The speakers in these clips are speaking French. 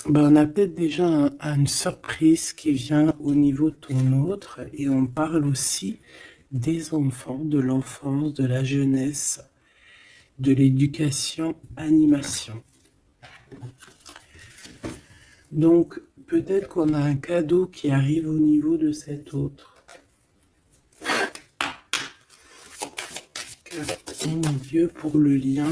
Ben, on a peut-être déjà une surprise qui vient au niveau de ton autre et on parle aussi des enfants, de l'enfance, de la jeunesse, de l'éducation, animation. Donc peut-être qu'on a un cadeau qui arrive au niveau de cet autre. Oh mon Dieu, pour le lien.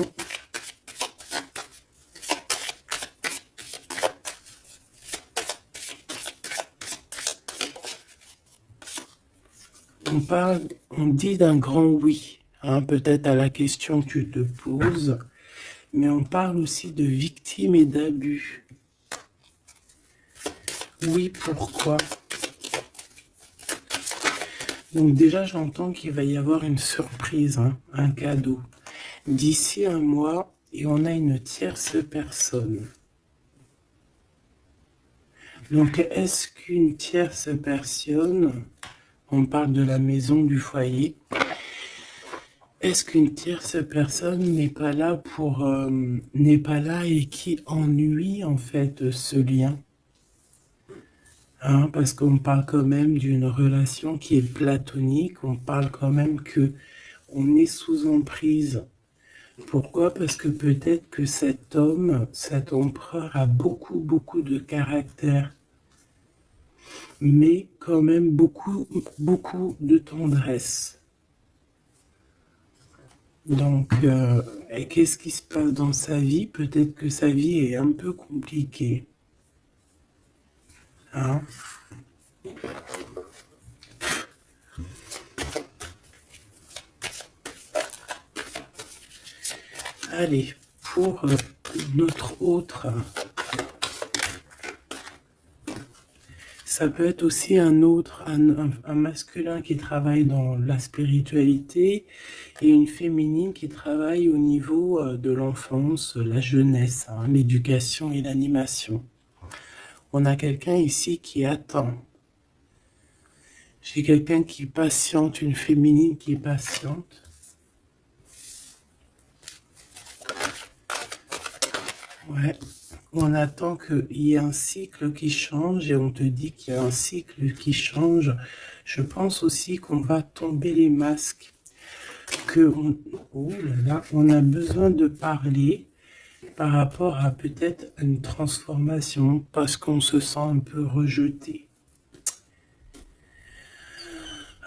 On dit d'un grand oui, hein, peut-être à la question que tu te poses, mais on parle aussi de victimes et d'abus. Oui, pourquoi? Donc déjà, j'entends qu'il va y avoir une surprise, hein, un cadeau. D'ici un mois, et on a une tierce personne. Donc, est-ce qu'une tierce personne, on parle de la maison, du foyer, est-ce qu'une tierce personne n'est pas là et qui ennuie en fait ce lien? Hein, parce qu'on parle quand même d'une relation qui est platonique, on parle quand même que on est sous emprise. Pourquoi? Parce que peut-être que cet homme, cet empereur a beaucoup de caractère, mais quand même beaucoup de tendresse. Donc, et qu'est-ce qui se passe dans sa vie? Peut-être que sa vie est un peu compliquée. Hein? Allez, pour notre autre, ça peut être aussi un masculin qui travaille dans la spiritualité et une féminine qui travaille au niveau de l'enfance, la jeunesse, hein, l'éducation et l'animation. On a quelqu'un ici qui attend. J'ai quelqu'un qui patiente, une féminine qui patiente. Ouais. On attend qu'il y ait un cycle qui change et on te dit qu'il y a un cycle qui change. Je pense aussi qu'on va tomber les masques, oh là là, on a besoin de parler par rapport à peut-être une transformation parce qu'on se sent un peu rejeté.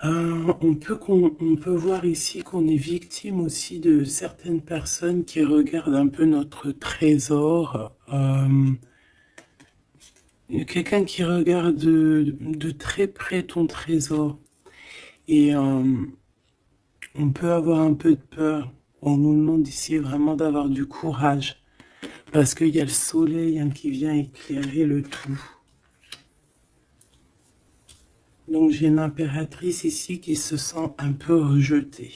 On peut voir ici qu'on est victime aussi de certaines personnes qui regardent un peu notre trésor. Quelqu'un qui regarde de très près ton trésor. Et on peut avoir un peu de peur. On nous demande ici vraiment d'avoir du courage. Parce qu'il y a le soleil, hein, qui vient éclairer le tout. Donc j'ai une impératrice ici qui se sent un peu rejetée.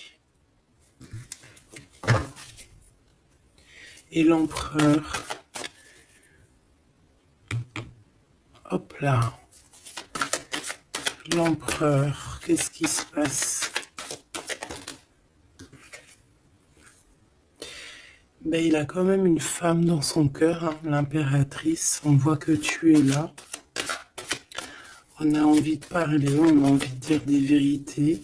Et l'empereur. Hop là. L'empereur. Qu'est-ce qui se passe? Ben, il a quand même une femme dans son cœur, hein, l'impératrice. On voit que tu es là. On a envie de parler, on a envie de dire des vérités.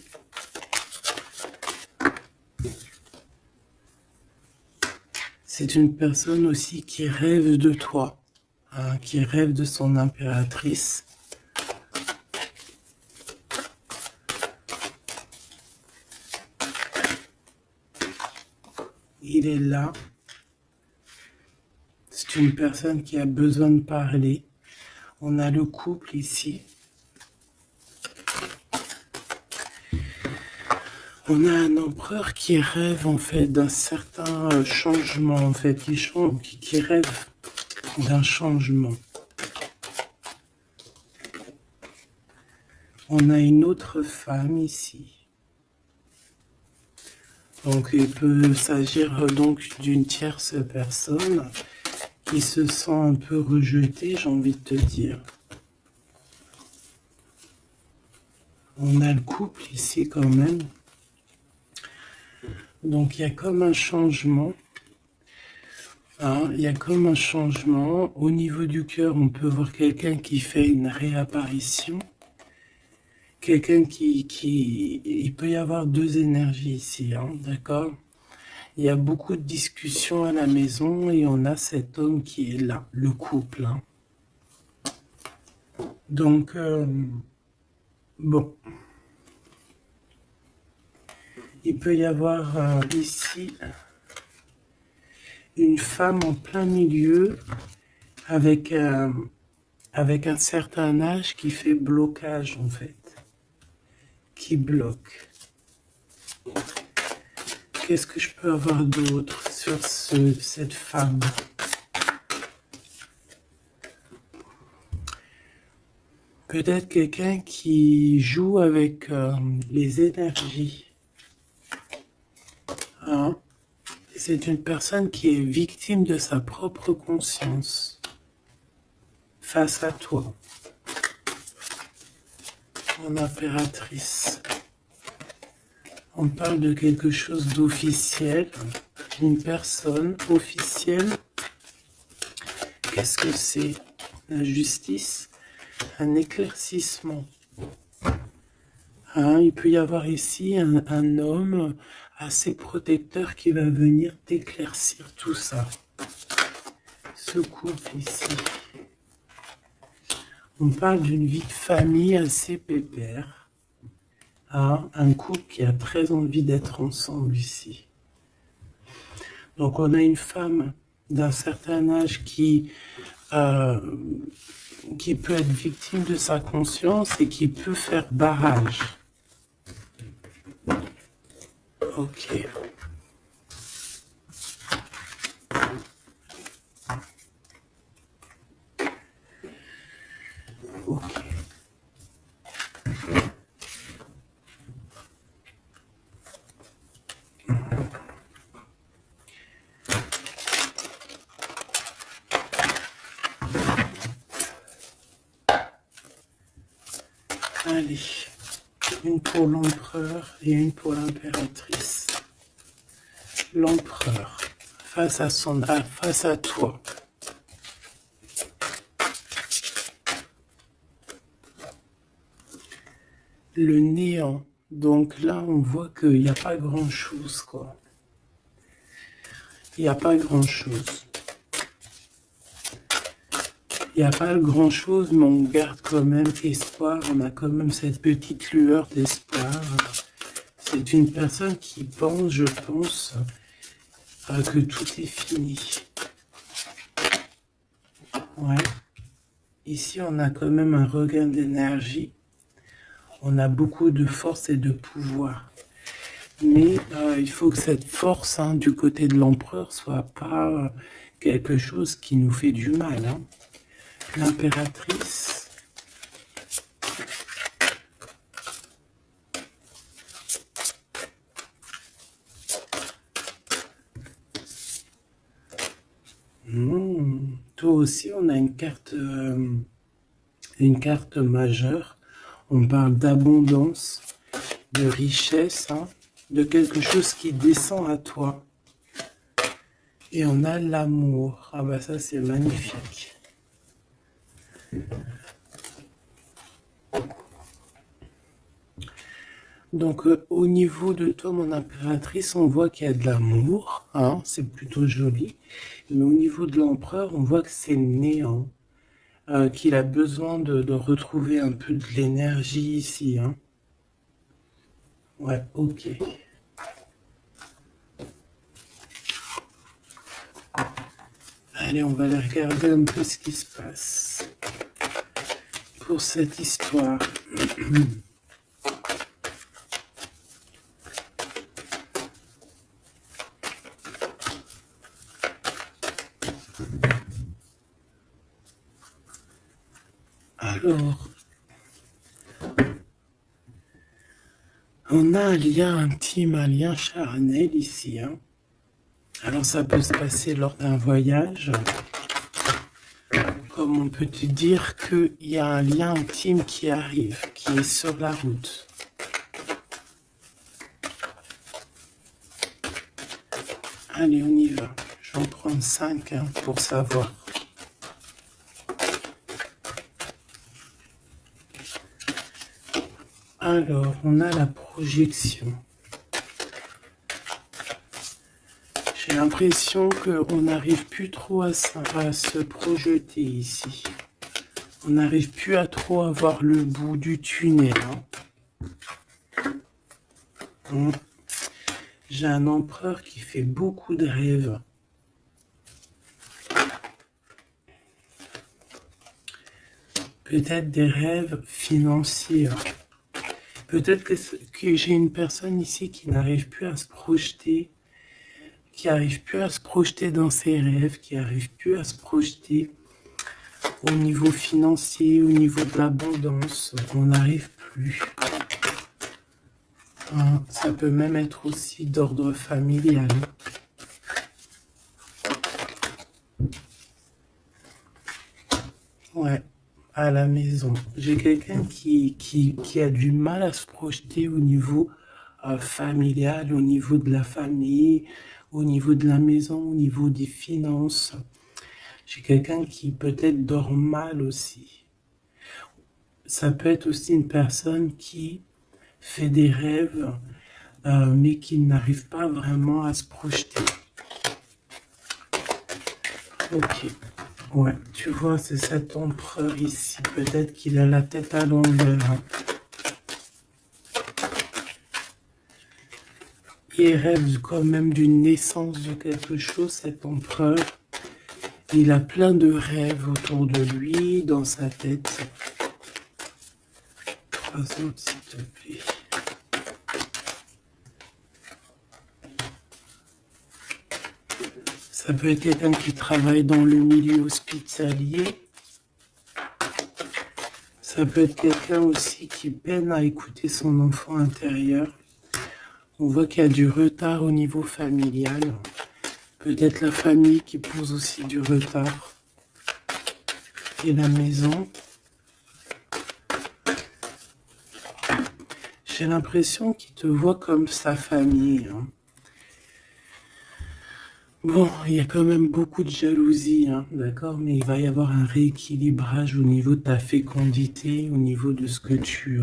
C'est une personne aussi qui rêve de toi, hein, qui rêve de son impératrice. Il est là. C'est une personne qui a besoin de parler. On a le couple ici. On a un empereur qui rêve en fait d'un certain changement, en fait, qui rêve d'un changement. On a une autre femme ici. Donc il peut s'agir donc d'une tierce personne qui se sent un peu rejetée, j'ai envie de te dire. On a le couple ici quand même. Donc il y a comme un changement. Hein, il y a comme un changement. Au niveau du cœur, on peut voir quelqu'un qui fait une réapparition. Quelqu'un il peut y avoir deux énergies ici, hein, d'accord? Il y a beaucoup de discussions à la maison et on a cet homme qui est là, le couple, hein. Donc, bon, il peut y avoir ici une femme en plein milieu avec, avec un certain âge qui fait blocage en fait, qui bloque. Qu'est-ce que je peux avoir d'autre sur cette femme? Peut-être quelqu'un qui joue avec les énergies. Hein? C'est une personne qui est victime de sa propre conscience face à toi, en impératrice. On parle de quelque chose d'officiel, une personne officielle. Qu'est-ce que c'est? La justice, un éclaircissement. Hein, il peut y avoir ici un homme assez protecteur qui va venir t'éclaircir tout ça. Ce couple ici. On parle d'une vie de famille assez pépère. Hein, un couple qui a très envie d'être ensemble ici. Donc on a une femme d'un certain âge qui peut être victime de sa conscience et qui peut faire barrage. Ok. Ok. Allez, une pour l'empereur et une pour l'impératrice. L'empereur, face à toi. Le néant. Donc là, on voit qu'il n'y a pas grand-chose, quoi. Il n'y a pas grand-chose. Il n'y a pas grand-chose, mais on garde quand même espoir. On a quand même cette petite lueur d'espoir. C'est une personne qui pense, je pense, que tout est fini. Ouais. Ici, on a quand même un regain d'énergie. On a beaucoup de force et de pouvoir. Mais il faut que cette force du côté de l'empereur soit pas quelque chose qui nous fait du mal. Hein. L'impératrice. Toi aussi, on a une carte majeure. On parle d'abondance, de richesse, hein, de quelque chose qui descend à toi. Et on a l'amour. Ah bah ça, c'est magnifique. Donc au niveau de toi, mon impératrice, on voit qu'il y a de l'amour, hein, c'est plutôt joli. Mais au niveau de l'empereur, on voit que c'est néant, qu'il a besoin de retrouver un peu de l'énergie ici. Hein. Ouais, ok. Allez, on va aller regarder un peu ce qui se passe pour cette histoire. Alors, on a un lien intime, un lien charnel ici. Hein. Alors ça peut se passer lors d'un voyage. Comme on peut te dire qu'il y a un lien intime qui arrive, qui est sur la route. Allez, on y va. Je vais en prendre 5 hein, pour savoir. Alors, on a la projection. J'ai l'impression qu'on n'arrive plus trop à se projeter ici. On n'arrive plus à trop avoir le bout du tunnel. Hein. J'ai un empereur qui fait beaucoup de rêves. Peut-être des rêves financiers. Peut-être que j'ai une personne ici qui n'arrive plus à se projeter, qui n'arrive plus à se projeter dans ses rêves, qui n'arrive plus à se projeter au niveau financier, au niveau de l'abondance. On n'arrive plus. Hein, ça peut même être aussi d'ordre familial. Ouais, à la maison. J'ai quelqu'un qui a du mal à se projeter au niveau familial, au niveau de la famille, au niveau de la maison, au niveau des finances. J'ai quelqu'un qui peut-être dort mal aussi. Ça peut être aussi une personne qui fait des rêves, mais qui n'arrive pas vraiment à se projeter. Ok. Ouais, tu vois, c'est cet empereur ici. Peut-être qu'il a la tête à l'envers. Hein. Il rêve quand même d'une naissance de quelque chose, cet empereur. Il a plein de rêves autour de lui, dans sa tête. 3 autres, s'il te plaît. Ça peut être quelqu'un qui travaille dans le milieu hospitalier. Ça peut être quelqu'un aussi qui peine à écouter son enfant intérieur. On voit qu'il y a du retard au niveau familial. Peut-être la famille qui pose aussi du retard. Et la maison. J'ai l'impression qu'il te voit comme sa famille. Hein. Bon, il y a quand même beaucoup de jalousie, hein, d'accord, mais il va y avoir un rééquilibrage au niveau de ta fécondité, au niveau de ce que tu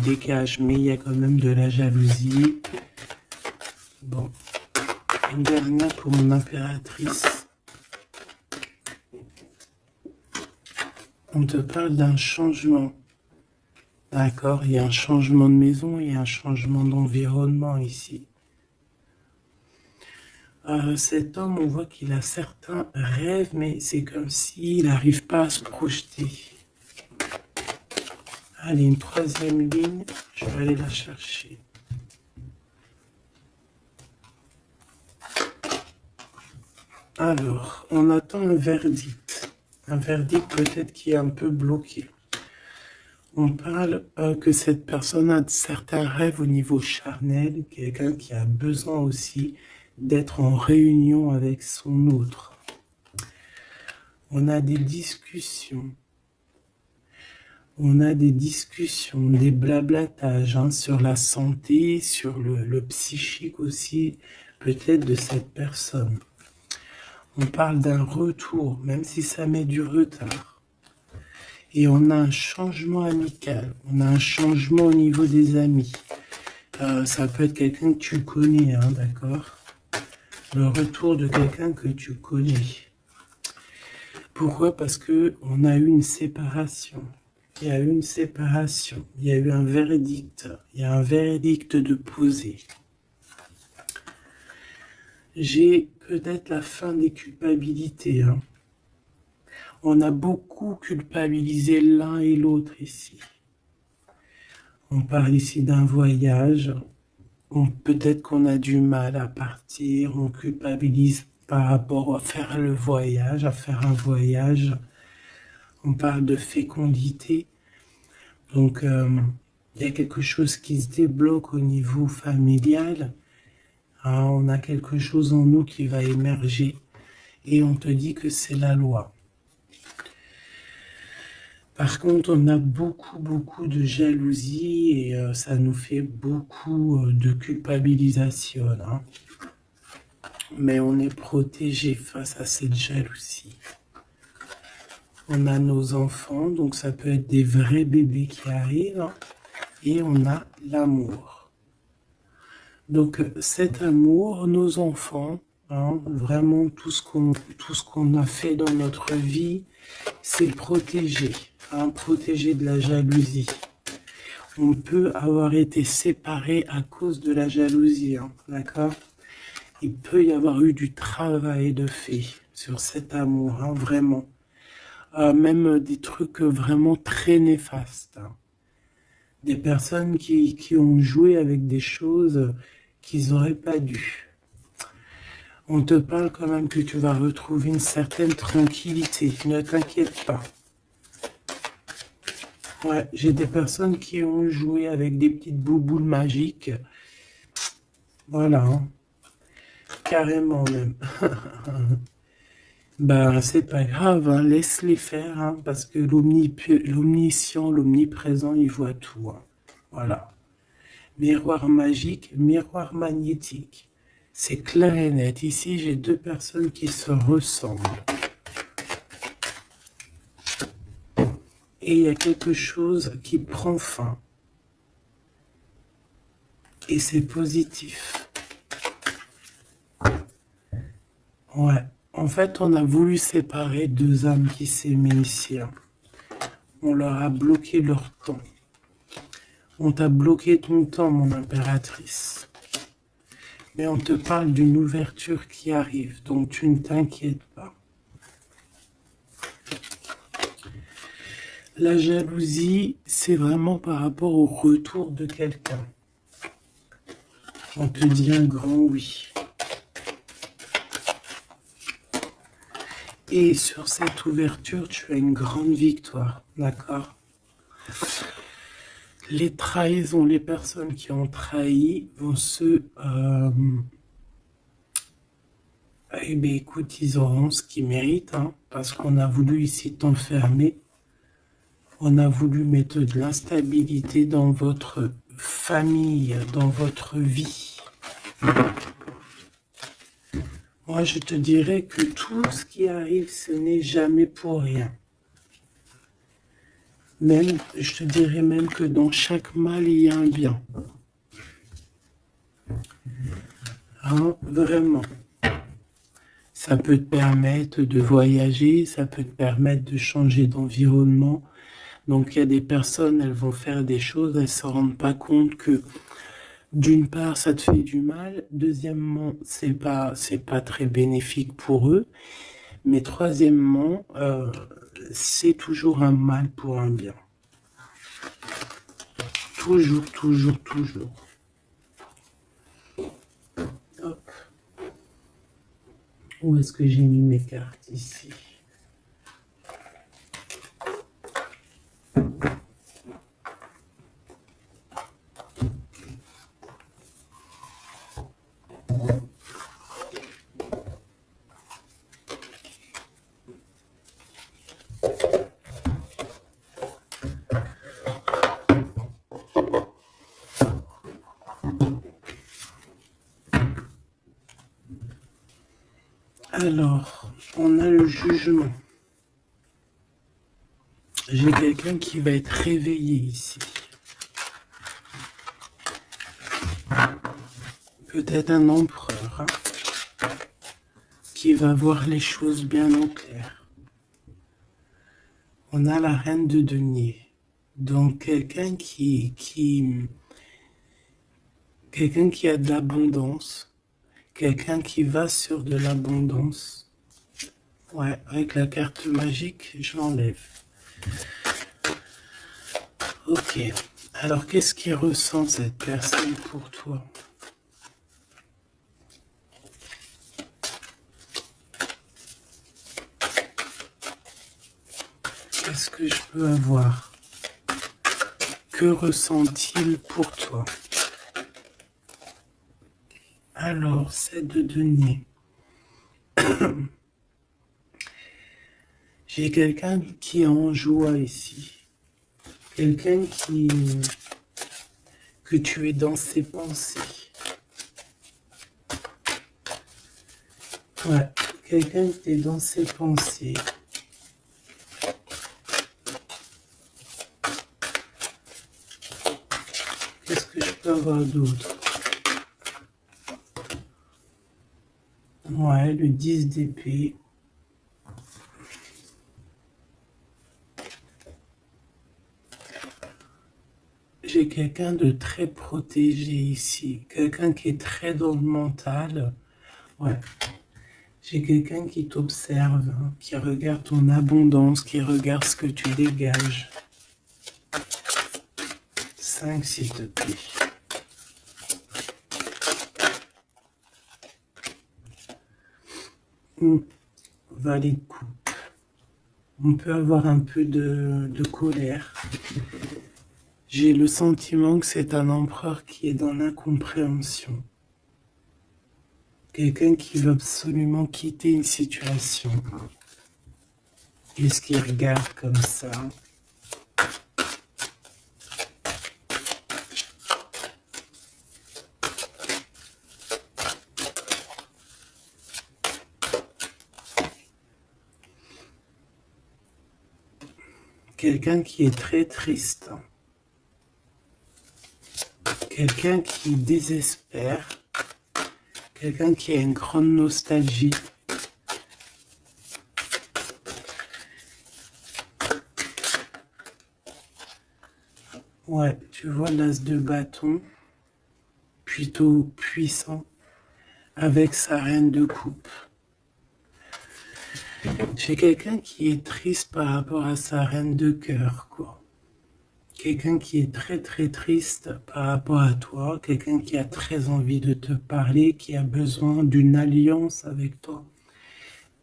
dégages, mais il y a quand même de la jalousie. Bon, une dernière pour mon impératrice. On te parle d'un changement, d'accord, il y a un changement de maison, il y a un changement d'environnement ici. Cet homme, on voit qu'il a certains rêves, mais c'est comme s'il n'arrive pas à se projeter. Allez, une 3e ligne, je vais aller la chercher. Alors, on attend un verdict. Un verdict peut-être qui est un peu bloqué. On parle que cette personne a certains rêves au niveau charnel, quelqu'un qui a besoin aussi d'être en réunion avec son autre. On a des discussions. On a des discussions, des blablatages hein, sur la santé, sur le psychique aussi, peut-être de cette personne. On parle d'un retour, même si ça met du retard. Et on a un changement amical, on a un changement au niveau des amis. Ça peut être quelqu'un que tu connais, hein, d'accord ? Le retour de quelqu'un que tu connais. Pourquoi? Parce que on a eu une séparation. Il y a eu une séparation. Il y a eu un verdict. Il y a un verdict de poser. J'ai peut-être la fin des culpabilités. Hein. On a beaucoup culpabilisé l'un et l'autre ici. On parle ici d'un voyage. Peut-être qu'on a du mal à partir, on culpabilise par rapport à faire le voyage, à faire un voyage. On parle de fécondité. Donc, il y a quelque chose qui se débloque au niveau familial. Hein, on a quelque chose en nous qui va émerger. Et on te dit que c'est la loi. Par contre, on a beaucoup de jalousie et ça nous fait beaucoup de culpabilisation. Hein. mais on est protégé face à cette jalousie. On a nos enfants, donc ça peut être des vrais bébés qui arrivent, hein, et on a l'amour. Donc cet amour, nos enfants, hein, vraiment tout ce qu'on a fait dans notre vie, c'est protégé, hein, protégé de la jalousie. On peut avoir été séparés à cause de la jalousie, hein, d'accord? Il peut y avoir eu du travail de fait sur cet amour, hein, vraiment. Même des trucs vraiment très néfastes, hein. Des personnes qui ont joué avec des choses qu'ils n'auraient pas dû. On te parle quand même que tu vas retrouver une certaine tranquillité, ne t'inquiète pas. Ouais, j'ai des personnes qui ont joué avec des petites bouboules magiques. Voilà, hein. Carrément même. Ben, c'est pas grave, hein, laisse-les faire, hein, parce que l'omniscient, l'omniprésent, il voit tout, hein. Voilà. Miroir magique, miroir magnétique. C'est clair et net. Ici, j'ai deux personnes qui se ressemblent. Et il y a quelque chose qui prend fin. Et c'est positif. Ouais. En fait, on a voulu séparer deux âmes qui s'aimaient ici, hein. On leur a bloqué leur temps. On t'a bloqué ton temps, mon impératrice. Mais on te parle d'une ouverture qui arrive, donc tu ne t'inquiètes pas. La jalousie, c'est vraiment par rapport au retour de quelqu'un. On te dit un grand oui. Et sur cette ouverture, tu as une grande victoire, d'accord? Les trahisons, les personnes qui ont trahi vont eh bien, écoute, ils auront ce qu'ils méritent, hein, parce qu'on a voulu ici t'enfermer. On a voulu mettre de l'instabilité dans votre famille, dans votre vie. Moi, je te dirais que tout ce qui arrive, ce n'est jamais pour rien. Même, je te dirais même que dans chaque mal, il y a un bien. Hein, vraiment. Ça peut te permettre de voyager, ça peut te permettre de changer d'environnement. Donc, il y a des personnes, elles vont faire des choses, elles ne se rendent pas compte que, d'une part, ça te fait du mal. Deuxièmement, c'est pas très bénéfique pour eux. Mais troisièmement, c'est toujours un mal pour un bien. Toujours, toujours, toujours. Hop. Où est-ce que j'ai mis mes cartes ici? Alors, on a le jugement. J'ai quelqu'un qui va être réveillé ici. Peut-être un empereur, hein, qui va voir les choses bien au clair. On a la reine de denier. Donc, quelqu'un qui a de l'abondance. Quelqu'un qui va sur de l'abondance. Ouais, avec la carte magique, je l'enlève. Ok. Alors, qu'est-ce qu'il ressent cette personne pour toi? Qu'est-ce que je peux avoir? Que ressent-il pour toi? Alors, c'est de denier. J'ai quelqu'un qui est en joie ici. Quelqu'un que tu es dans ses pensées. Ouais, quelqu'un qui est dans ses pensées. Qu'est-ce que je peux avoir d'autre? Ouais, le 10 d'épée. J'ai quelqu'un de très protégé ici. Quelqu'un qui est très dans le mental. Ouais. J'ai quelqu'un qui t'observe, hein, qui regarde ton abondance, qui regarde ce que tu dégages. 5, s'il te plaît. Valet de coupe. On peut avoir un peu de colère. J'ai le sentiment que c'est un empereur qui est dans l'incompréhension. Quelqu'un qui veut absolument quitter une situation. Qu'est-ce qu'il regarde comme ça? Quelqu'un qui est très triste. Quelqu'un qui désespère. Quelqu'un qui a une grande nostalgie. Ouais, tu vois l'as de bâton, plutôt puissant, avec sa reine de coupe. J'ai quelqu'un qui est triste par rapport à sa reine de cœur, quoi. Quelqu'un qui est très très triste par rapport à toi, quelqu'un qui a très envie de te parler, qui a besoin d'une alliance avec toi.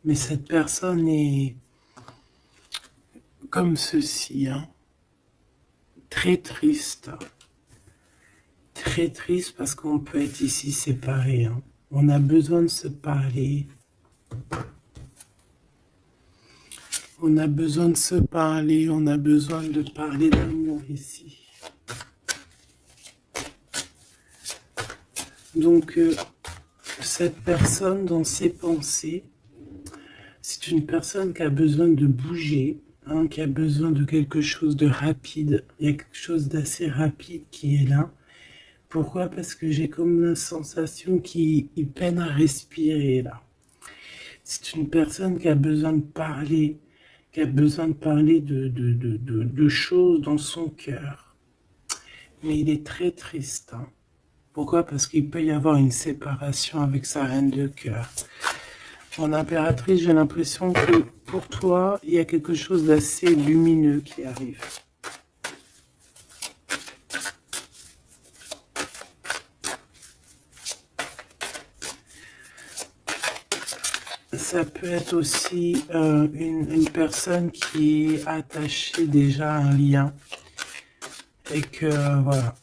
Mais cette personne est comme ceci, hein, très triste. Très triste parce qu'on peut être ici séparés, hein. On a besoin de se parler. On a besoin de se parler, on a besoin de parler d'amour ici. Donc, cette personne, dans ses pensées, c'est une personne qui a besoin de bouger, hein, qui a besoin de quelque chose de rapide. Il y a quelque chose d'assez rapide qui est là. Pourquoi? Parce que j'ai comme la sensation qu'il peine à respirer là. C'est une personne qui a besoin de parler, qui a besoin de parler de choses dans son cœur. Mais il est très triste, hein. Pourquoi? Parce qu'il peut y avoir une séparation avec sa reine de cœur. En impératrice, j'ai l'impression que pour toi, il y a quelque chose d'assez lumineux qui arrive. Ça peut être aussi une personne qui est attachée déjà à un lien et que voilà.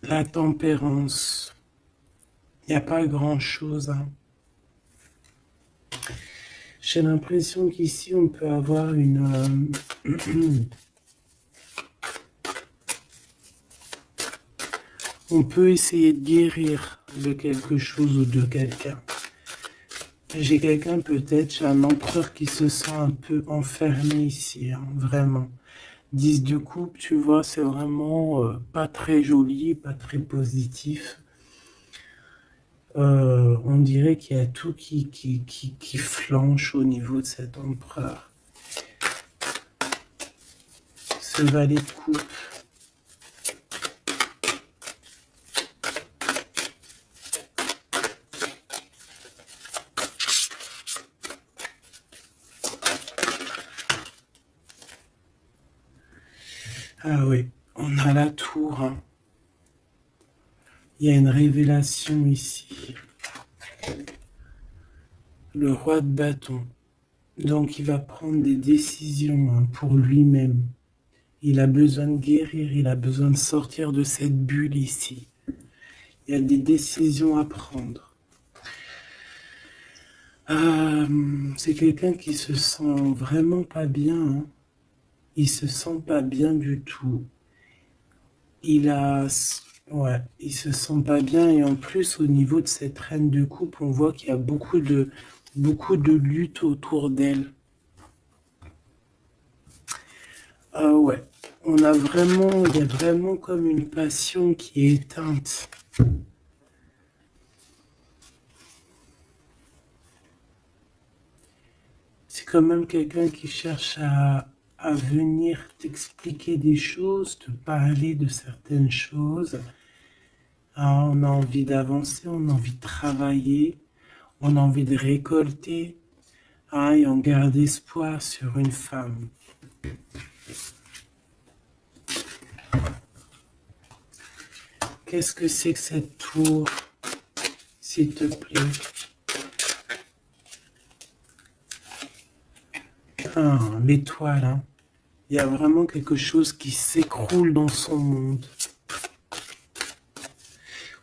La tempérance, il n'y a pas grand-chose, hein. J'ai l'impression qu'ici on peut avoir une on peut essayer de guérir de quelque chose ou de quelqu'un. J'ai quelqu'un peut-être, j'ai un empereur qui se sent un peu enfermé ici, hein, vraiment. 10 de coupe, tu vois, c'est vraiment pas très joli, pas très positif. On dirait qu'il y a tout qui flanche au niveau de cet empereur. Ce valet de coupe. Ah oui, on a la tour, hein. Il y a une révélation ici. Le roi de bâton. Donc il va prendre des décisions, hein, pour lui-même. Il a besoin de guérir, il a besoin de sortir de cette bulle ici. Il y a des décisions à prendre. C'est quelqu'un qui se sent vraiment pas bien, hein. Il se sent pas bien du tout. Il a Ouais, il se sent pas bien et en plus au niveau de cette reine de coupe, on voit qu'il y a beaucoup de lutte autour d'elle. Ah ouais, il y a vraiment comme une passion qui est éteinte. C'est quand même quelqu'un qui cherche à venir t'expliquer des choses, te parler de certaines choses. Ah, on a envie d'avancer, on a envie de travailler, on a envie de récolter, ah, et on garde espoir sur une femme. Qu'est-ce que c'est que cette tour, s'il te plaît? Ah, l'étoile, hein. Il y a vraiment quelque chose qui s'écroule dans son monde.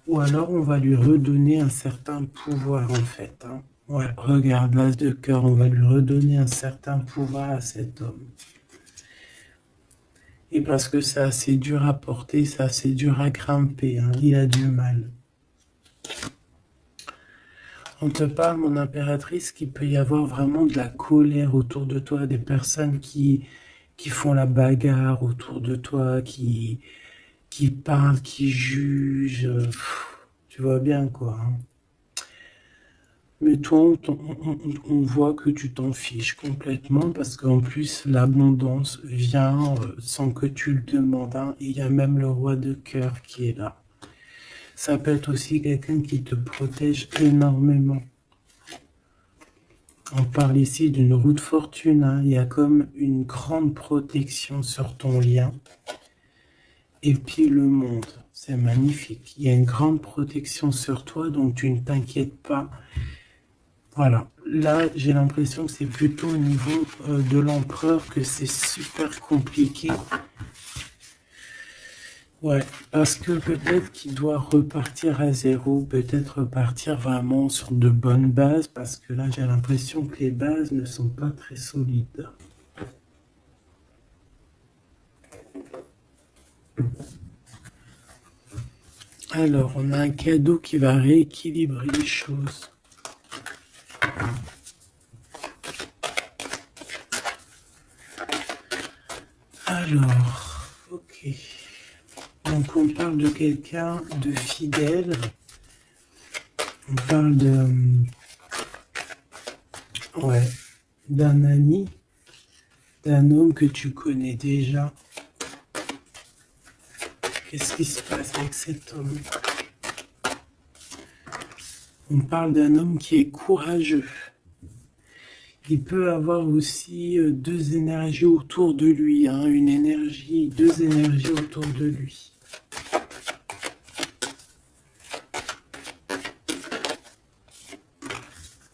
Ou alors on va lui redonner un certain pouvoir en fait, hein. Ouais, regarde, l'as de cœur, on va lui redonner un certain pouvoir à cet homme. Et parce que c'est assez dur à porter, c'est assez dur à grimper, hein. Il a du mal. On te parle, mon impératrice, qu'il peut y avoir vraiment de la colère autour de toi, des personnes qui font la bagarre autour de toi, qui parlent, qui jugent. Tu vois bien quoi, hein. Mais toi, on voit que tu t'en fiches complètement parce qu'en plus, l'abondance vient sans que tu le demandes, hein. Et il y a même le roi de cœur qui est là. Ça peut être aussi quelqu'un qui te protège énormément. On parle ici d'une roue de fortune, hein. Il y a comme une grande protection sur ton lien. Et puis le monde, c'est magnifique. Il y a une grande protection sur toi, donc tu ne t'inquiètes pas. Voilà. Là, j'ai l'impression que c'est plutôt au niveau de l'empereur que c'est super compliqué. Ouais, parce que peut-être qu'il doit repartir à zéro, peut-être repartir vraiment sur de bonnes bases, parce que là, j'ai l'impression que les bases ne sont pas très solides. Alors, on a un cadeau qui va rééquilibrer les choses. Alors, ok. Donc, on parle de quelqu'un de fidèle. On parle ouais, d'un ami, d'un homme que tu connais déjà. Qu'est-ce qui se passe avec cet homme? On parle d'un homme qui est courageux. Il peut avoir aussi deux énergies autour de lui, hein, deux énergies autour de lui.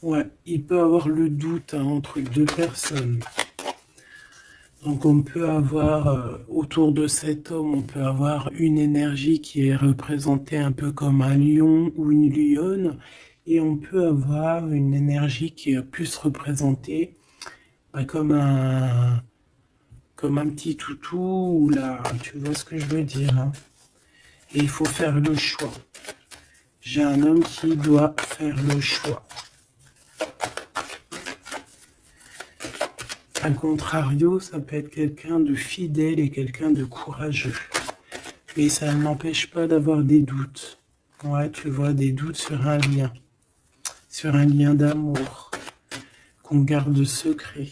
Ouais, il peut avoir le doute, hein, entre deux personnes. Donc on peut avoir autour de cet homme, on peut avoir une énergie qui est représentée un peu comme un lion ou une lionne, et on peut avoir une énergie qui est plus représentée bah, comme un petit toutou, ou là, tu vois ce que je veux dire, hein. Et il faut faire le choix. J'ai un homme qui doit faire le choix. A contrario, ça peut être quelqu'un de fidèle et quelqu'un de courageux. Mais ça n'empêche pas d'avoir des doutes. Ouais, tu vois, des doutes sur un lien d'amour qu'on garde secret.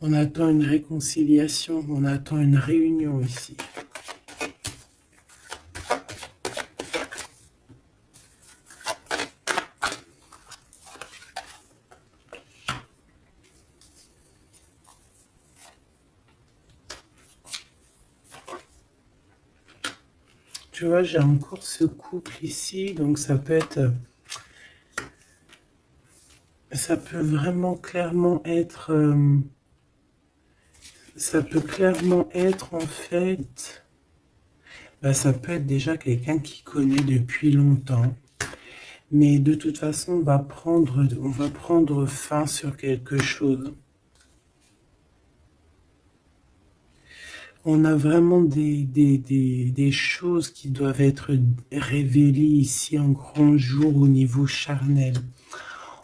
On attend une réconciliation, on attend une réunion ici. Tu vois, j'ai encore ce couple ici, donc ça peut vraiment clairement être, ça peut clairement être en fait, bah, ça peut être déjà quelqu'un qui connaît depuis longtemps, mais de toute façon, on va prendre fin sur quelque chose. On a vraiment des choses qui doivent être révélées ici en grand jour au niveau charnel.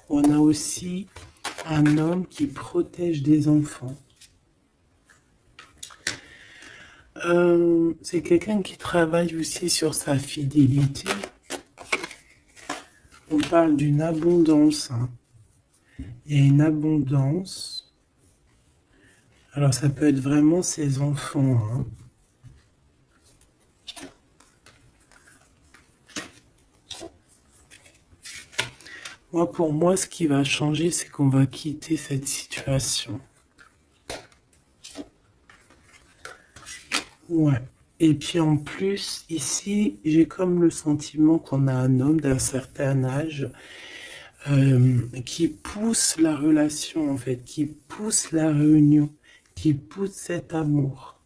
On a aussi un homme qui protège des enfants. C'est quelqu'un qui travaille aussi sur sa fidélité. On parle d'une abondance, hein. Il y a une abondance. Alors ça peut être vraiment ses enfants, hein. Moi, pour moi, ce qui va changer, c'est qu'on va quitter cette situation. Ouais. Et puis en plus, ici, j'ai comme le sentiment qu'on a un homme d'un certain âge qui pousse la relation, en fait, qui pousse la réunion, qui pousse cet amour.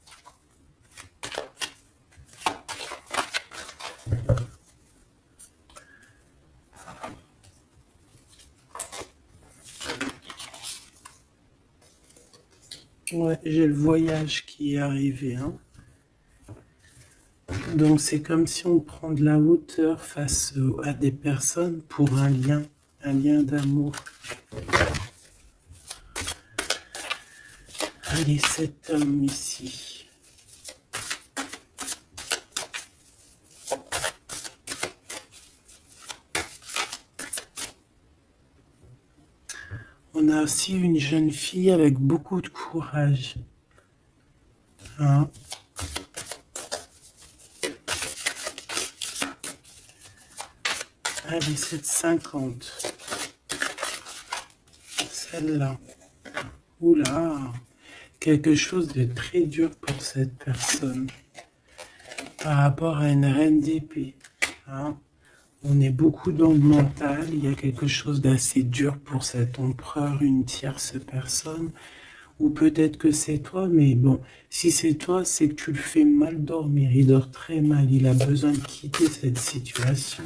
Ouais, j'ai le voyage qui est arrivé, hein. Donc c'est comme si on prend de la hauteur face à des personnes pour un lien d'amour. Allez, cet homme ici. On a aussi une jeune fille avec beaucoup de courage. Hein? Allez, cette 50. Celle-là. Oula, quelque chose de très dur pour cette personne. Par rapport à une reine d'épée. Hein? On est beaucoup dans le mental. Il y a quelque chose d'assez dur pour cet empereur, une tierce personne. Ou peut-être que c'est toi, mais bon, si c'est toi, c'est que tu le fais mal dormir. Il dort très mal. Il a besoin de quitter cette situation.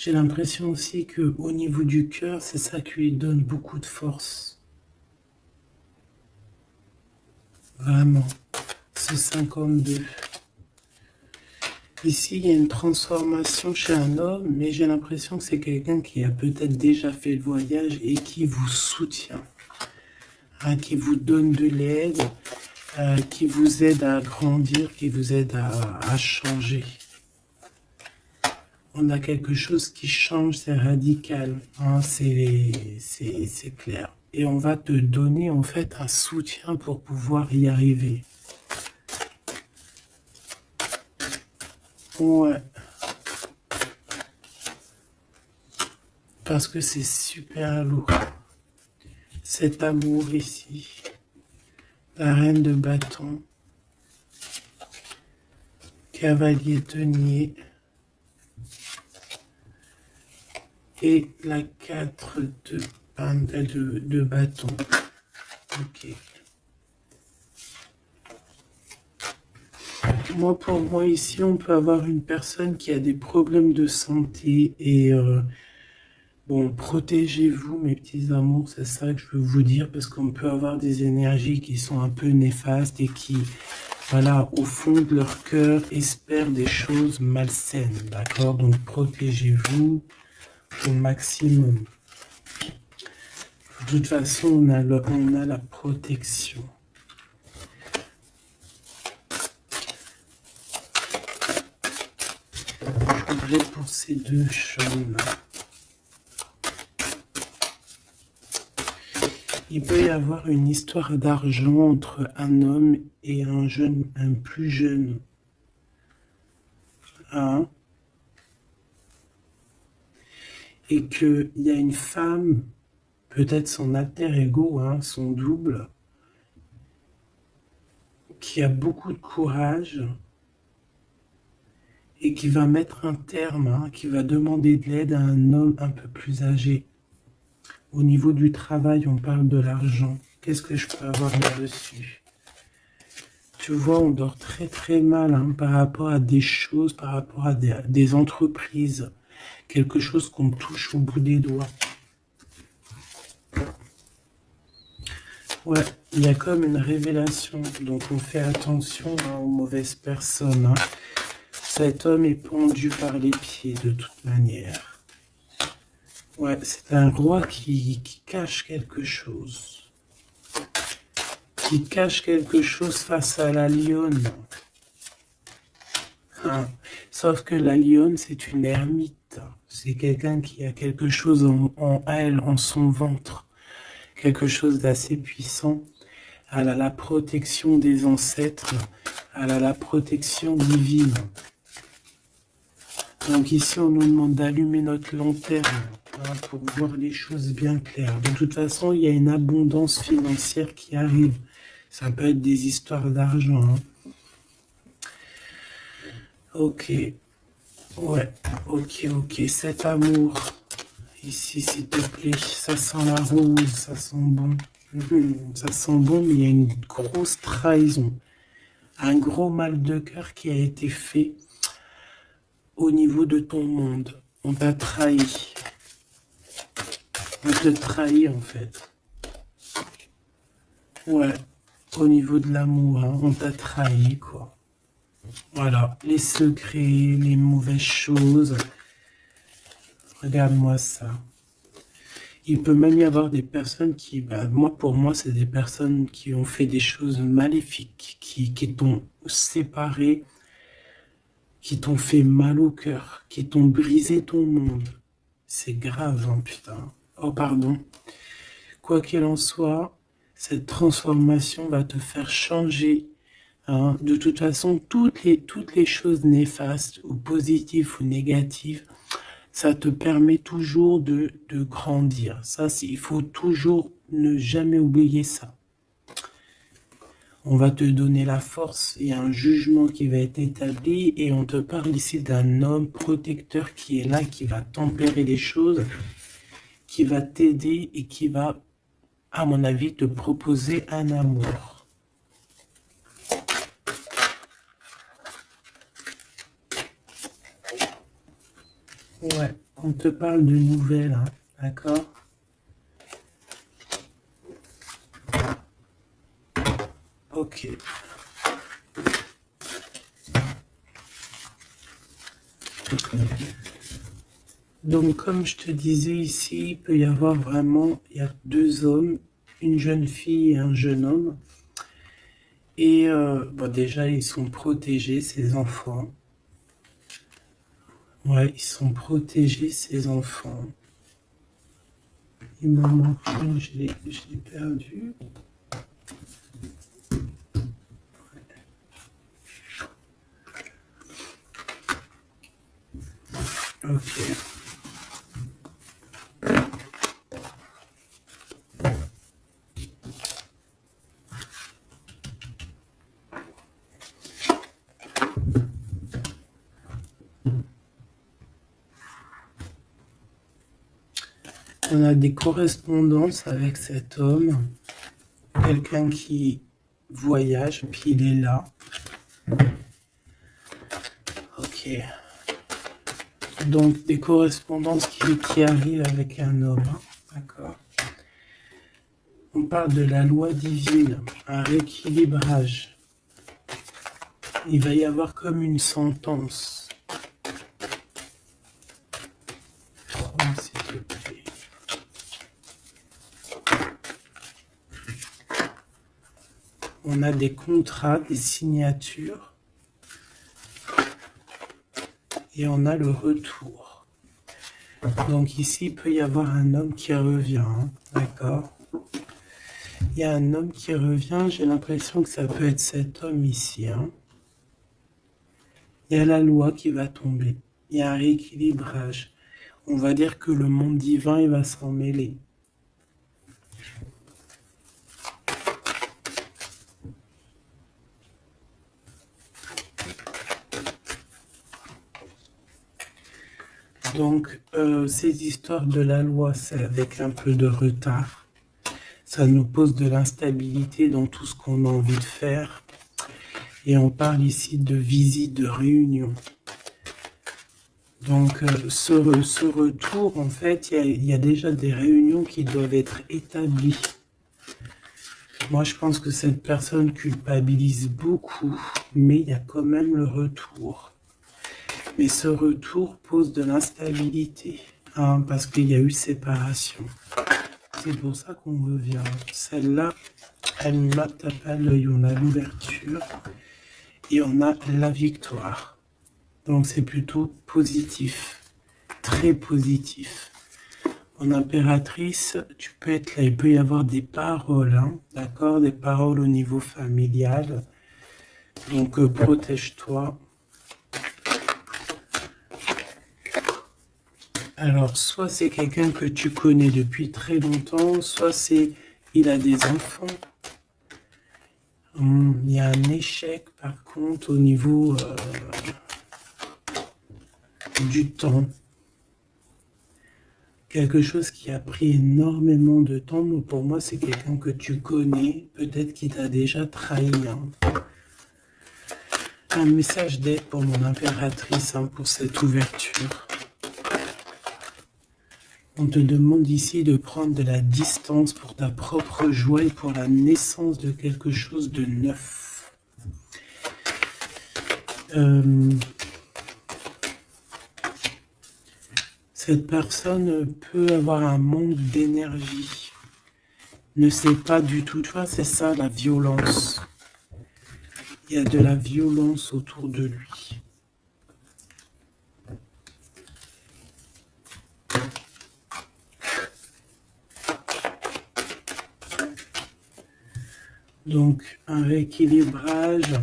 J'ai l'impression aussi que au niveau du cœur, c'est ça qui lui donne beaucoup de force. Vraiment. Ce 52. Ici, il y a une transformation chez un homme, mais j'ai l'impression que c'est quelqu'un qui a peut-être déjà fait le voyage et qui vous soutient, hein, qui vous donne de l'aide, qui vous aide à grandir, qui vous aide à changer. On a quelque chose qui change, c'est radical, hein, c'est clair. Et on va te donner en fait un soutien pour pouvoir y arriver. Ouais. Parce que c'est super lourd. Cet amour ici. La reine de bâton. Cavalier denier. Et la 4 de bâton. Ok. Moi, pour moi, ici, on peut avoir une personne qui a des problèmes de santé et bon, protégez-vous, mes petits amours, c'est ça que je veux vous dire, parce qu'on peut avoir des énergies qui sont un peu néfastes et qui, voilà, au fond de leur cœur, espèrent des choses malsaines, d'accord? Donc, protégez-vous au maximum. De toute façon, on a la protection. Pour ces deux choses-là. Il peut y avoir une histoire d'argent entre un homme et un plus jeune. Hein? Et qu'il y a une femme, peut-être son alter ego, hein, son double, qui a beaucoup de courage et qui va mettre un terme, hein, qui va demander de l'aide à un homme un peu plus âgé. Au niveau du travail, on parle de l'argent. Qu'est-ce que je peux avoir là-dessus? tu vois, on dort très très mal hein, par rapport à des choses, par rapport à des entreprises, quelque chose qu'on touche au bout des doigts. Ouais, il y a comme une révélation, donc on fait attention hein, aux mauvaises personnes. Hein. Cet homme est pendu par les pieds de toute manière. Ouais, c'est un roi qui cache quelque chose. Qui cache quelque chose face à la lionne. Hein. Sauf que la lionne, c'est une ermite. C'est quelqu'un qui a quelque chose en elle, en son ventre. Quelque chose d'assez puissant. Elle a la protection des ancêtres. Elle a la protection divine. Donc ici, on nous demande d'allumer notre lanterne hein, pour voir les choses bien claires. De toute façon, il y a une abondance financière qui arrive. Ça peut être des histoires d'argent. Hein. Ok. Ouais. Ok. Cet amour. Ici, s'il te plaît. Ça sent la rose. Ça sent bon. Ça sent bon, mais il y a une grosse trahison. Un gros mal de cœur qui a été fait au niveau de ton monde. On t'a trahi. On te trahit en fait. Ouais, au niveau de l'amour, hein, on t'a trahi quoi. Voilà, les secrets, les mauvaises choses. Regarde-moi ça. Il peut même y avoir des personnes qui, pour moi, c'est des personnes qui ont fait des choses maléfiques, qui t'ont séparé, qui t'ont fait mal au cœur, qui t'ont brisé ton monde. C'est grave, hein, putain. Oh, pardon. Quoi qu'il en soit, cette transformation va te faire changer. Hein. De toute façon, toutes les choses néfastes, ou positives ou négatives, ça te permet toujours de grandir. Ça, il faut toujours ne jamais oublier ça. On va te donner la force, il y a un jugement qui va être établi et on te parle ici d'un homme protecteur qui est là, qui va tempérer les choses, qui va t'aider et qui va, à mon avis, te proposer un amour. Ouais, on te parle de nouvelles, hein, d'accord? Ok. Donc, comme je te disais ici, il peut y avoir vraiment, il y a deux hommes, une jeune fille et un jeune homme. Et déjà, ils sont protégés, ces enfants. Ouais, ils sont protégés, ces enfants. Il me manque une, je l'ai perdu. Ok. On a des correspondances avec cet homme, quelqu'un qui voyage, puis il est là. Ok. Donc des correspondances qui arrivent avec un homme, hein. D'accord. On parle de la loi divine, un rééquilibrage. Il va y avoir comme une sentence. Oh, s'il te plaît. On a des contrats, des signatures. Et on a le retour. Donc ici, il peut y avoir un homme qui revient. Hein, d'accord? Il y a un homme qui revient. J'ai l'impression que ça peut être cet homme ici. Hein. Il y a la loi qui va tomber. Il y a un rééquilibrage. On va dire que le monde divin, il va s'en mêler. Donc, ces histoires de la loi, c'est avec un peu de retard. Ça nous pose de l'instabilité dans tout ce qu'on a envie de faire. Et on parle ici de visite, de réunion. Donc, ce retour, en fait, il y a déjà des réunions qui doivent être établies. Moi, je pense que cette personne culpabilise beaucoup, mais il y a quand même le retour. Mais ce retour pose de l'instabilité, hein, parce qu'il y a eu séparation. C'est pour ça qu'on revient. Celle-là, elle ne mate pas l'œil. On a l'ouverture et on a la victoire. Donc c'est plutôt positif, très positif. En impératrice, tu peux être là, il peut y avoir des paroles, hein, d'accord, des paroles au niveau familial. Donc protège-toi. Alors, soit c'est quelqu'un que tu connais depuis très longtemps, soit il a des enfants. Il y a un échec, par contre, au niveau du temps. Quelque chose qui a pris énormément de temps. Mais pour moi, c'est quelqu'un que tu connais, peut-être qui t'a déjà trahi. Hein. Un message d'aide pour mon impératrice, hein, pour cette ouverture. On te demande ici de prendre de la distance pour ta propre joie et pour la naissance de quelque chose de neuf. Cette personne peut avoir un manque d'énergie. Ne sait pas du tout. Tu vois, c'est ça la violence. Il y a de la violence autour de lui. Donc, un rééquilibrage.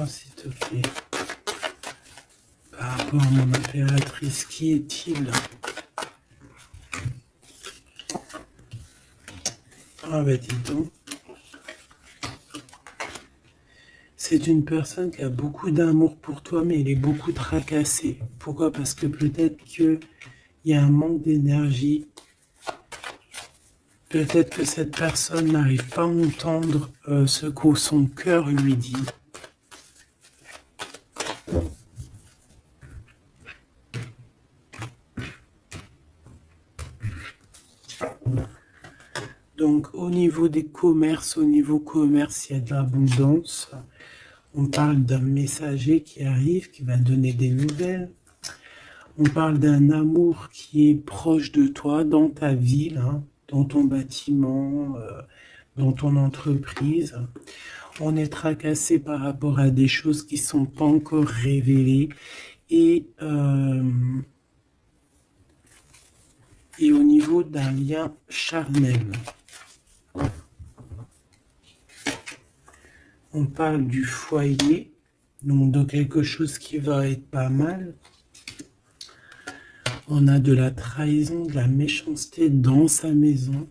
S'il te plaît. Par rapport à mon impératrice, qui est-il? Ah bah dis donc. C'est une personne qui a beaucoup d'amour pour toi, mais elle est beaucoup tracassée. Pourquoi? Parce que peut-être qu'il y a un manque d'énergie. Peut-être que cette personne n'arrive pas à entendre ce que son cœur lui dit. Donc au niveau des commerces, au niveau commerce, il y a de l'abondance. On parle d'un messager qui arrive, qui va donner des nouvelles. On parle d'un amour qui est proche de toi, dans ta ville, hein, dans ton bâtiment, dans ton entreprise. On est tracassé par rapport à des choses qui ne sont pas encore révélées. Et au niveau d'un lien charnel. On parle du foyer, donc de quelque chose qui va être pas mal. On a de la trahison, de la méchanceté dans sa maison,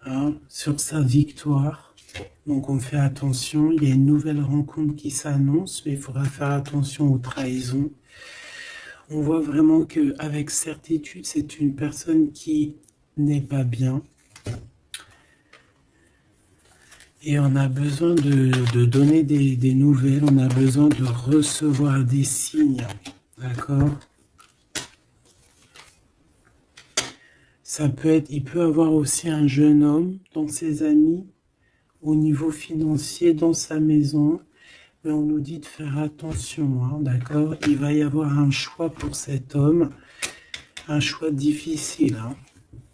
hein, sur sa victoire. Donc on fait attention, il y a une nouvelle rencontre qui s'annonce, mais il faudra faire attention aux trahisons. On voit vraiment qu'avec certitude, c'est une personne qui n'est pas bien. Et on a besoin de donner des nouvelles, on a besoin de recevoir des signes, d'accord? Ça peut être, il peut avoir aussi un jeune homme dans ses amis, au niveau financier, dans sa maison, mais on nous dit de faire attention, hein, d'accord? Il va y avoir un choix pour cet homme, un choix difficile, hein.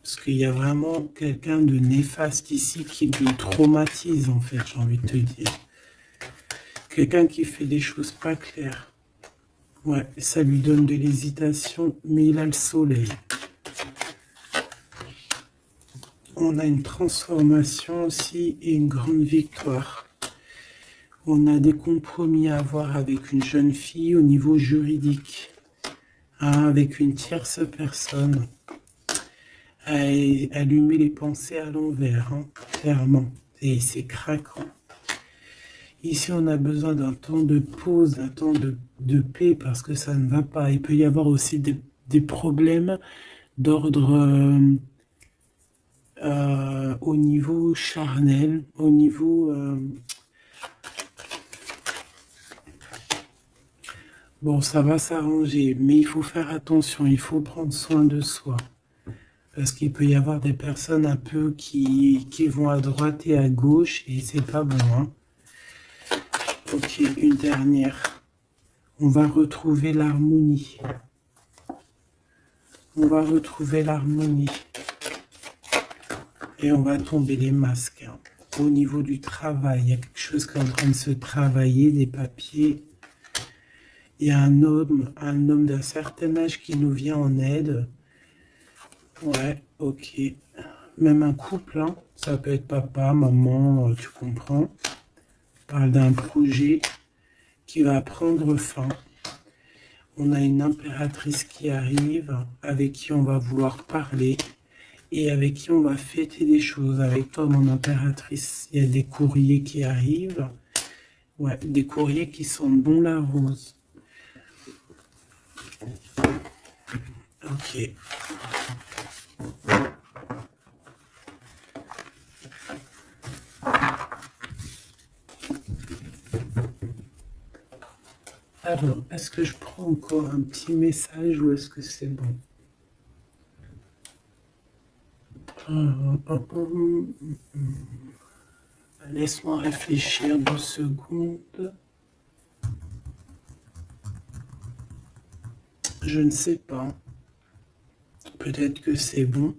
Parce qu'il y a vraiment quelqu'un de néfaste ici qui le traumatise, en fait, j'ai envie de te dire. Quelqu'un qui fait des choses pas claires. Ouais, ça lui donne de l'hésitation, mais il a le soleil. On a une transformation aussi et une grande victoire. On a des compromis à avoir avec une jeune fille au niveau juridique, hein, avec une tierce personne. Allumer les pensées à l'envers, hein, clairement, et c'est craquant. Ici, on a besoin d'un temps de pause, d'un temps de paix, parce que ça ne va pas. Il peut y avoir aussi des problèmes d'ordre au niveau charnel, au niveau... bon, ça va s'arranger, mais il faut faire attention, il faut prendre soin de soi. Parce qu'il peut y avoir des personnes un peu qui vont à droite et à gauche, et c'est pas bon, hein. Ok, une dernière. On va retrouver l'harmonie. On va retrouver l'harmonie. Et on va tomber les masques. Hein. Au niveau du travail, il y a quelque chose qui est en train de se travailler, des papiers. Il y a un homme d'un certain âge qui nous vient en aide. Ouais, ok. Même un couple, hein. Ça peut être papa, maman, tu comprends. On parle d'un projet qui va prendre fin. On a une impératrice qui arrive, avec qui on va vouloir parler et avec qui on va fêter des choses. Avec toi, mon impératrice, il y a des courriers qui arrivent. Ouais, des courriers qui sentent bon la rose. Ok. Alors, est-ce que je prends encore un petit message ou est-ce que c'est bon? Laisse-moi réfléchir 2 secondes. Je ne sais pas. Peut-être que c'est bon.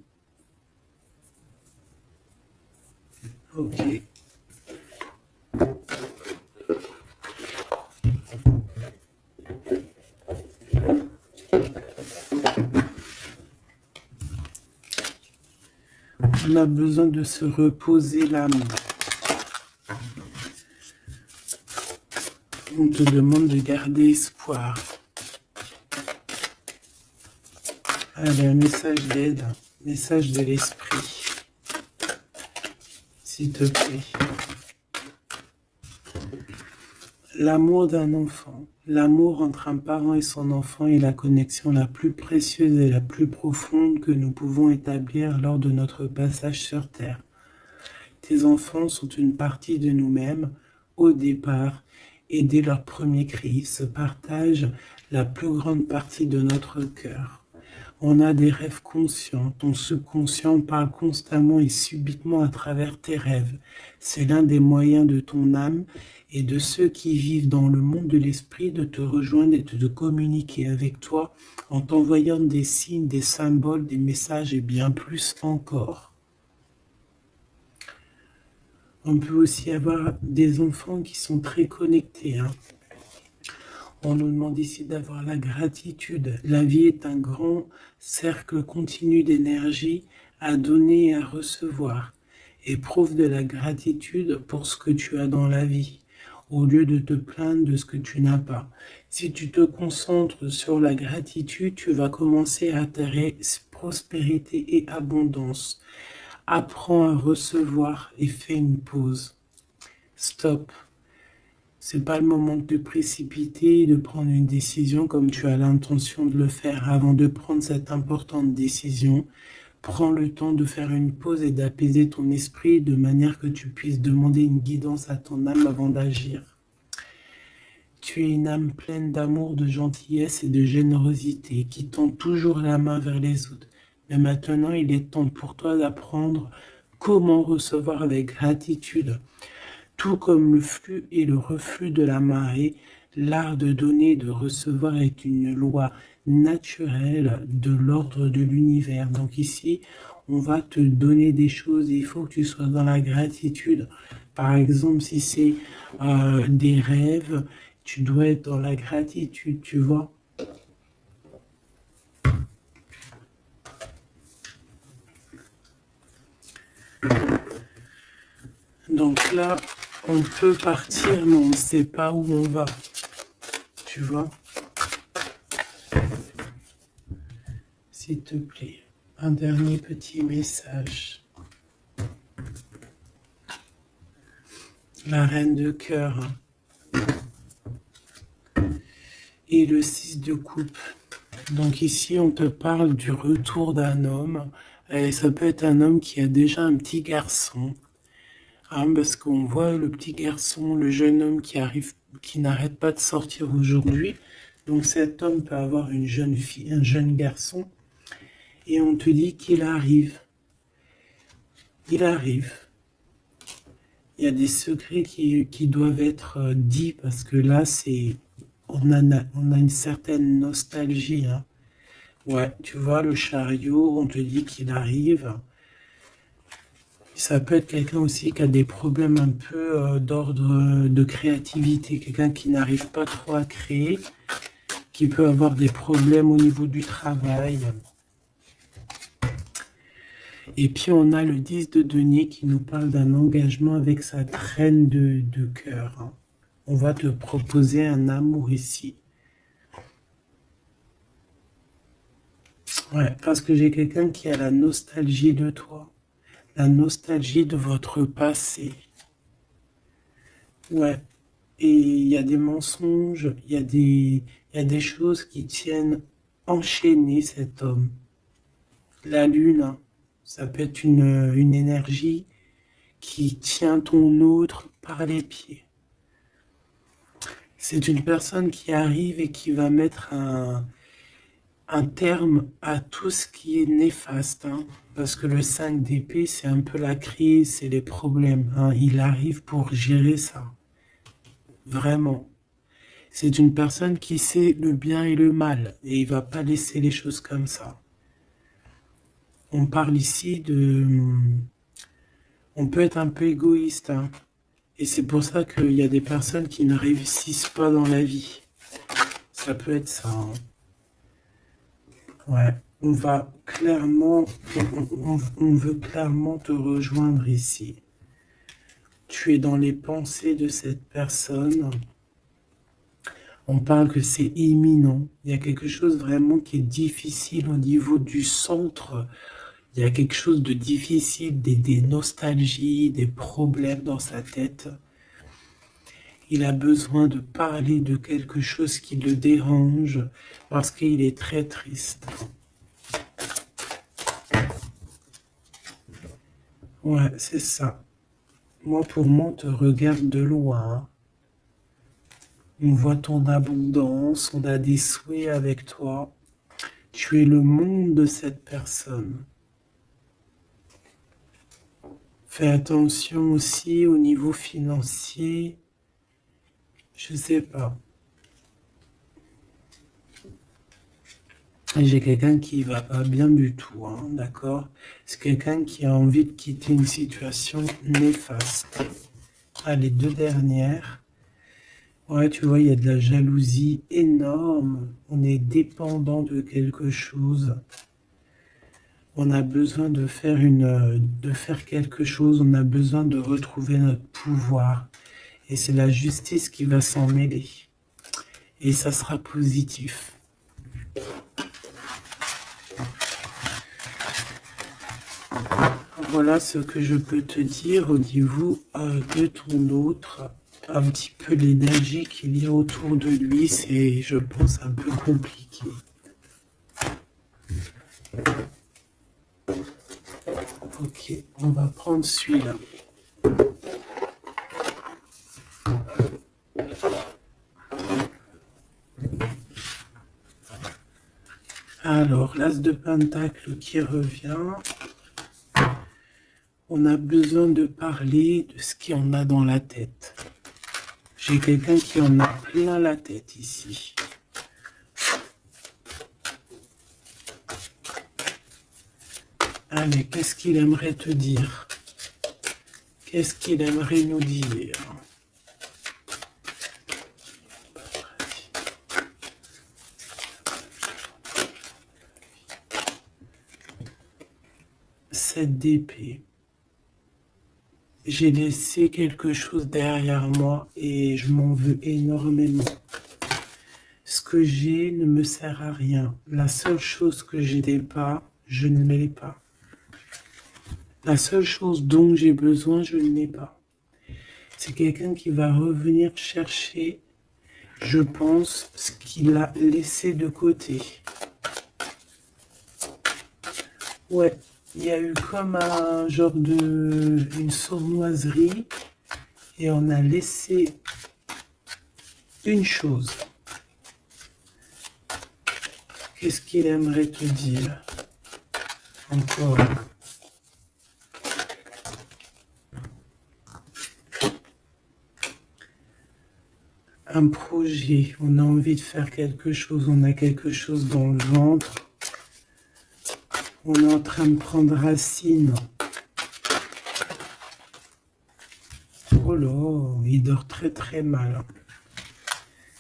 Ok. On a besoin de se reposer l'âme. On te demande de garder espoir. Allez, un message d'aide, message de l'esprit. S'il te plaît. L'amour d'un enfant. L'amour entre un parent et son enfant est la connexion la plus précieuse et la plus profonde que nous pouvons établir lors de notre passage sur Terre. Tes enfants sont une partie de nous-mêmes au départ et dès leur premier cri, ils se partagent la plus grande partie de notre cœur. On a des rêves conscients, ton subconscient parle constamment et subitement à travers tes rêves. C'est l'un des moyens de ton âme et de ceux qui vivent dans le monde de l'esprit de te rejoindre et de communiquer avec toi en t'envoyant des signes, des symboles, des messages et bien plus encore. On peut aussi avoir des enfants qui sont très connectés. On nous demande ici d'avoir la gratitude. La vie est un grand cercle continu d'énergie à donner et à recevoir. Éprouve de la gratitude pour ce que tu as dans la vie, au lieu de te plaindre de ce que tu n'as pas. Si tu te concentres sur la gratitude, tu vas commencer à atterrir prospérité et abondance. Apprends à recevoir et fais une pause. Stop. C'est pas le moment de te précipiter et de prendre une décision comme tu as l'intention de le faire. Avant de prendre cette importante décision, prends le temps de faire une pause et d'apaiser ton esprit de manière que tu puisses demander une guidance à ton âme avant d'agir. Tu es une âme pleine d'amour, de gentillesse et de générosité qui tend toujours la main vers les autres. Mais maintenant, il est temps pour toi d'apprendre comment recevoir avec gratitude. Tout comme le flux et le reflux de la marée, l'art de donner et de recevoir est une loi naturelle de l'ordre de l'univers. Donc ici, on va te donner des choses et il faut que tu sois dans la gratitude. Par exemple, si c'est des rêves, tu dois être dans la gratitude, tu vois. Donc là, on peut partir, mais on ne sait pas où on va. Tu vois? S'il te plaît, un dernier petit message. La reine de cœur et le 6 de coupe. Donc ici, on te parle du retour d'un homme. Et ça peut être un homme qui a déjà un petit garçon. Hein, parce qu'on voit le petit garçon, le jeune homme qui arrive, qui n'arrête pas de sortir aujourd'hui. Donc cet homme peut avoir une jeune fille, un jeune garçon. Et on te dit qu'il arrive. Il arrive. Il y a des secrets qui doivent être dits parce que là, on a une certaine nostalgie. Hein. Ouais, tu vois, le chariot, on te dit qu'il arrive. Ça peut être quelqu'un aussi qui a des problèmes un peu d'ordre de créativité, quelqu'un qui n'arrive pas trop à créer, qui peut avoir des problèmes au niveau du travail. Et puis on a le 10 de denier qui nous parle d'un engagement avec sa traîne de cœur. Hein. On va te proposer un amour ici. Ouais, parce que j'ai quelqu'un qui a la nostalgie de toi, la nostalgie de votre passé. Ouais, et il y a des mensonges, il y a des choses qui tiennent enchaîner cet homme. La lune, hein, ça peut être une énergie qui tient ton autre par les pieds. C'est une personne qui arrive et qui va mettre un terme à tout ce qui est néfaste. Hein, parce que le 5 d'épée, c'est un peu la crise, c'est les problèmes. Hein, il arrive pour gérer ça. Vraiment. C'est une personne qui sait le bien et le mal. Et il va pas laisser les choses comme ça. On parle ici de... On peut être un peu égoïste. Hein, et c'est pour ça qu'il y a des personnes qui ne réussissent pas dans la vie. Ça peut être ça. Hein. Ouais, on va clairement, on veut clairement te rejoindre ici. Tu es dans les pensées de cette personne. On parle que c'est imminent. Il y a quelque chose vraiment qui est difficile au niveau du centre. Il y a quelque chose de difficile, des nostalgies, des problèmes dans sa tête. Il a besoin de parler de quelque chose qui le dérange parce qu'il est très triste. Ouais, c'est ça. Moi, pour moi, on te regarde de loin. On voit ton abondance, on a des souhaits avec toi. Tu es le monde de cette personne. Fais attention aussi au niveau financier. Je sais pas. J'ai quelqu'un qui va pas bien du tout, hein, d'accord? C'est quelqu'un qui a envie de quitter une situation néfaste. Ah, les deux dernières. Ouais, tu vois, il y a de la jalousie énorme. On est dépendant de quelque chose. On a besoin de faire quelque chose. On a besoin de retrouver notre pouvoir. Et c'est la justice qui va s'en mêler. Et ça sera positif. Voilà ce que je peux te dire au niveau de ton autre. Un petit peu l'énergie qu'il y a autour de lui, c'est, je pense, un peu compliqué. Ok, on va prendre celui-là. Alors, l'as de pentacle qui revient. On a besoin de parler de ce qu'il y en a dans la tête. J'ai quelqu'un qui en a plein la tête ici. Allez, qu'est-ce qu'il aimerait te dire? Qu'est-ce qu'il aimerait nous dire? Cette d'épée. J'ai laissé quelque chose derrière moi et je m'en veux énormément. Ce que j'ai ne me sert à rien. La seule chose que je n'ai pas, je ne l'ai pas. La seule chose dont j'ai besoin, je ne l'ai pas. C'est quelqu'un qui va revenir chercher, je pense, ce qu'il a laissé de côté. Ouais, il y a eu comme un genre de... une sournoiserie et on a laissé une chose. Qu'est-ce qu'il aimerait te dire? Encore. Un projet, on a envie de faire quelque chose, on a quelque chose dans le ventre. On est en train de prendre racine. Oh là, il dort très très mal.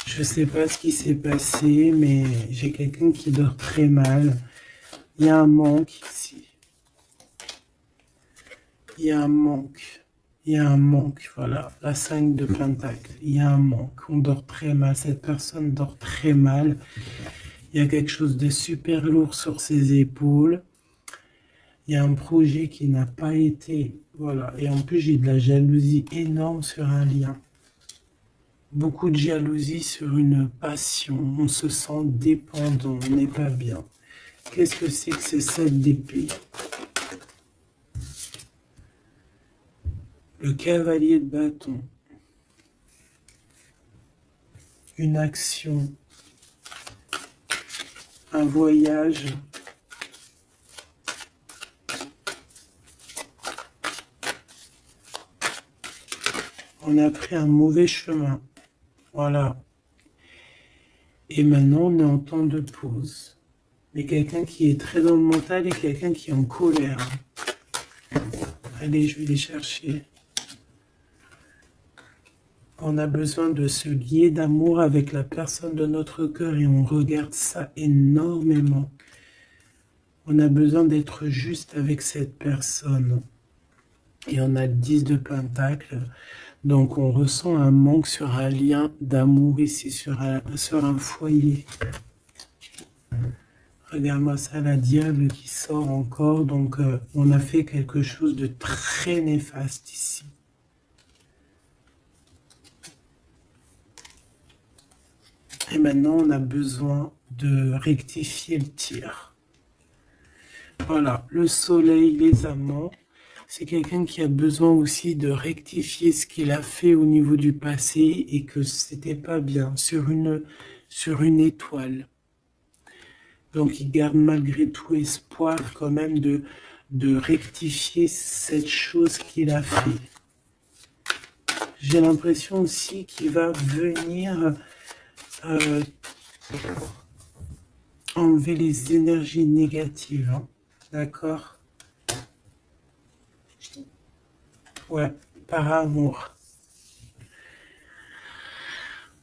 Je sais pas ce qui s'est passé, mais j'ai quelqu'un qui dort très mal. Il y a un manque ici. Il y a un manque. Il y a un manque, voilà. La 5 de Pentacle. Il y a un manque. On dort très mal. Cette personne dort très mal. Il y a quelque chose de super lourd sur ses épaules. Il y a un projet qui n'a pas été... Voilà. Et en plus, j'ai de la jalousie énorme sur un lien. Beaucoup de jalousie sur une passion. On se sent dépendant. On n'est pas bien. Qu'est-ce que c'est que ces 7 d'épée? Le cavalier de bâton. Une action. Un voyage. On a pris un mauvais chemin. Voilà. Et maintenant, on est en temps de pause. Mais quelqu'un qui est très dans le mental et quelqu'un qui est en colère. Allez, je vais les chercher. On a besoin de se lier d'amour avec la personne de notre cœur et on regarde ça énormément. On a besoin d'être juste avec cette personne. Et on a le 10 de Pentacle. Donc on ressent un manque sur un lien d'amour ici, sur un foyer. Regarde-moi ça, la diable qui sort encore. Donc on a fait quelque chose de très néfaste ici. Et maintenant on a besoin de rectifier le tir. Voilà, le soleil, les amants. C'est quelqu'un qui a besoin aussi de rectifier ce qu'il a fait au niveau du passé et que c'était pas bien sur une étoile. Donc il garde malgré tout espoir quand même de rectifier cette chose qu'il a fait. J'ai l'impression aussi qu'il va venir enlever les énergies négatives. Hein. D'accord? Ouais, par amour.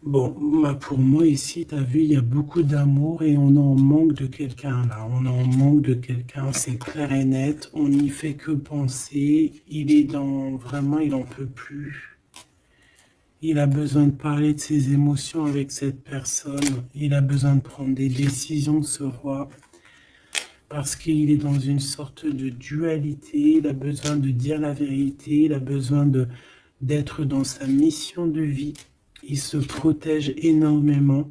Bon, bah pour moi ici, tu as vu, il y a beaucoup d'amour et on en manque de quelqu'un là. On en manque de quelqu'un, c'est clair et net. On n'y fait que penser. Il est dans... Vraiment, il n'en peut plus. Il a besoin de parler de ses émotions avec cette personne. Il a besoin de prendre des décisions, ce roi. Parce qu'il est dans une sorte de dualité. Il a besoin de dire la vérité. Il a besoin d'être dans sa mission de vie. Il se protège énormément.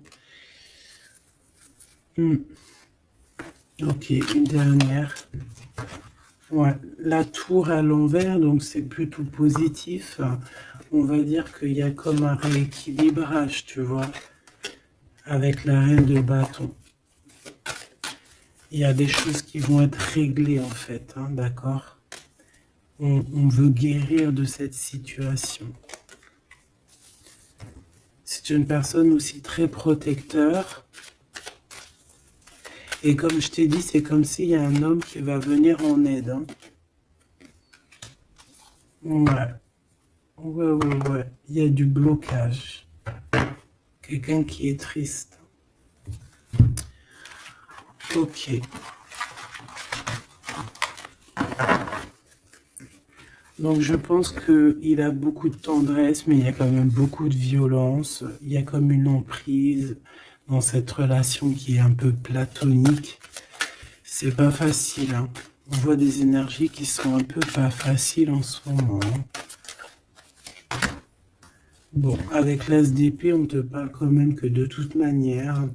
Ok, une dernière. Ouais, la tour à l'envers, donc c'est plutôt positif. On va dire qu'il y a comme un rééquilibrage, tu vois, avec la reine de bâton. Il y a des choses qui vont être réglées en fait, hein, d'accord? On veut guérir de cette situation. C'est une personne aussi très protecteur. Et comme je t'ai dit, c'est comme s'il y a un homme qui va venir en aide. Hein. Ouais. Ouais. Il y a du blocage. Quelqu'un qui est triste. Ok. Donc je pense qu'il a beaucoup de tendresse, mais il y a quand même beaucoup de violence. Il y a comme une emprise dans cette relation qui est un peu platonique. C'est pas facile. Hein. On voit des énergies qui sont un peu pas faciles en ce moment. Bon, avec l'as d'épée, on te parle quand même que de toute manière,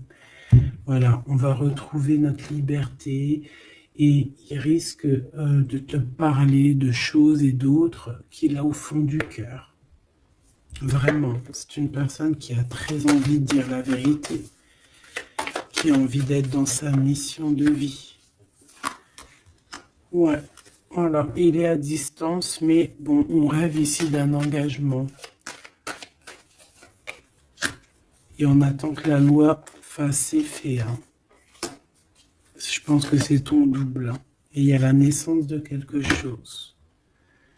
voilà, on va retrouver notre liberté et il risque de te parler de choses et d'autres qu'il a au fond du cœur. Vraiment, c'est une personne qui a très envie de dire la vérité, qui a envie d'être dans sa mission de vie. Ouais, voilà, il est à distance, mais bon, on rêve ici d'un engagement. Et on attend que la loi fasse effet. Hein. Je pense que c'est ton double. Hein. Et il y a la naissance de quelque chose.